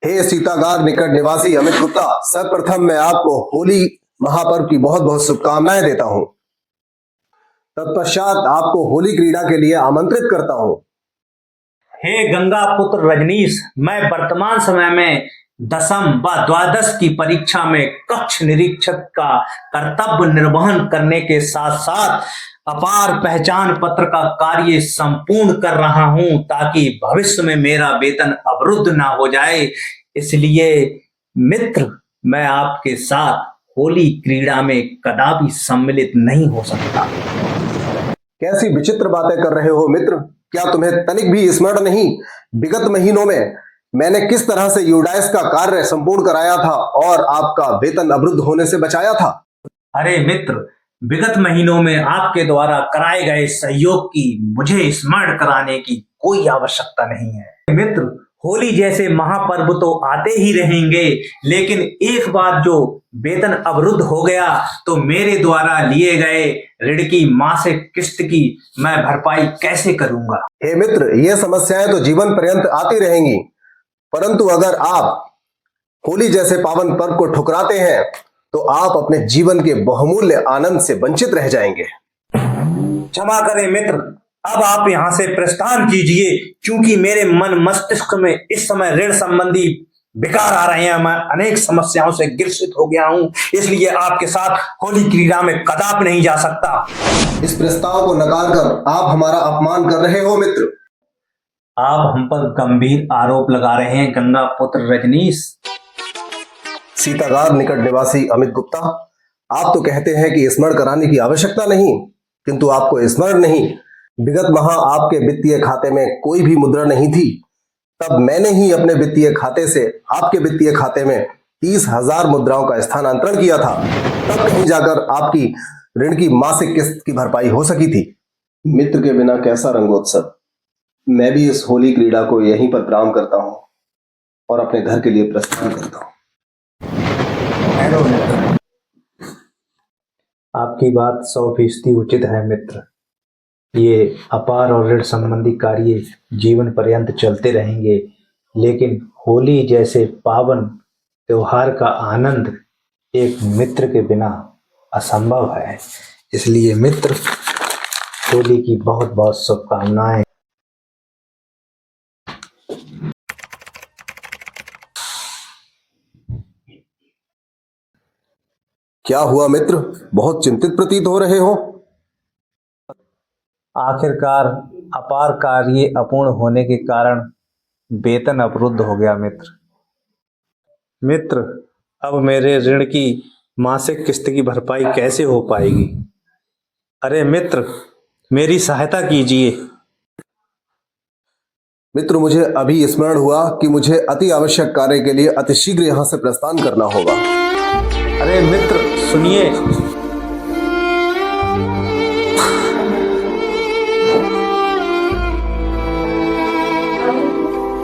हे सीतागार निकट निवासी अमित गुप्ता, सर्वप्रथम मैं आपको होली महापर्व की बहुत बहुत शुभकामनाएं देता हूं। तत्पश्चात आपको होली क्रीड़ा के लिए आमंत्रित करता हूं। हे गंगा पुत्र रजनीश, मैं वर्तमान समय में दसम व द्वादश की परीक्षा में कक्ष निरीक्षक का कर्तव्य निर्वहन करने के साथ साथ अपार पहचान पत्र का कार्य संपूर्ण कर रहा हूं, ताकि भविष्य में मेरा वेतन अवरुद्ध ना हो जाए। इसलिए मित्र, मैं आपके साथ होली क्रीड़ा में कदापि सम्मिलित नहीं हो सकता। कैसी विचित्र बातें कर रहे हो मित्र? क्या तुम्हें तनिक भी स्मरण नहीं विगत महीनों में मैंने किस तरह से यूडाइस का कार्य संपूर्ण कराया था और आपका वेतन अवरुद्ध होने से बचाया था? अरे मित्र, विगत महीनों में आपके द्वारा कराए गए सहयोग की मुझे स्मरण कराने की कोई आवश्यकता नहीं है। मित्र, होली जैसे महापर्व तो आते ही रहेंगे, लेकिन एक बार जो वेतन अवरुद्ध हो गया तो मेरे द्वारा लिए गए ऋण की मासिक किस्त की मैं भरपाई कैसे करूंगा? हे मित्र, ये समस्याएं तो जीवन पर्यंत आती रहेंगी, परंतु अगर आप होली जैसे पावन पर्व को ठुकराते हैं तो आप अपने जीवन के बहुमूल्य आनंद से वंचित रह जाएंगे। क्षमा करें मित्र, अब आप यहाँ से प्रस्थान कीजिए, क्योंकि मेरे मन मस्तिष्क में इस समय ऋण संबंधी विकार आ रहे हैं। मैं अनेक समस्याओं से ग्रसित हो गया हूँ, इसलिए आपके साथ होली क्रीड़ा में कदापि नहीं जा सकता। इस प्रस्ताव को नकार कर आप हमारा अपमान कर रहे हो मित्र। आप हम पर गंभीर आरोप लगा रहे हैं गंगा पुत्र रजनीश। सीतागार निकट निवासी अमित गुप्ता, आप तो कहते हैं कि स्मरण कराने की आवश्यकता नहीं, किंतु आपको स्मरण नहीं, विगत माह आपके वित्तीय खाते में कोई भी मुद्रा नहीं थी। तब मैंने ही अपने वित्तीय खाते से आपके वित्तीय खाते में 30,000 मुद्राओं का स्थानांतरण किया था। तब कहीं जाकर आपकी ऋण की मासिक किस्त की भरपाई हो सकी थी। मित्र के बिना कैसा रंगोत्सव। मैं भी इस होली क्रीड़ा को यहीं पर विराम करता हूं और अपने घर के लिए प्रस्थान करता हूं। आपकी बात 100% उचित है मित्र। ये अपार और ऋण संबंधी कार्य जीवन पर्यंत चलते रहेंगे, लेकिन होली जैसे पावन त्योहार का आनंद एक मित्र के बिना असंभव है। इसलिए मित्र, होली की बहुत बहुत शुभकामनाएं। क्या हुआ मित्र, बहुत चिंतित प्रतीत हो रहे हो? आखिरकार अपार कार्य अपूर्ण होने के कारण वेतन अवरुद्ध हो गया मित्र, अब मेरे ऋण की मासिक किस्त की भरपाई कैसे हो पाएगी? अरे मित्र, मेरी सहायता कीजिए। मित्र, मुझे अभी स्मरण हुआ कि मुझे अति आवश्यक कार्य के लिए अतिशीघ्र यहाँ से प्रस्थान करना होगा। अरे मित्र सुनिए,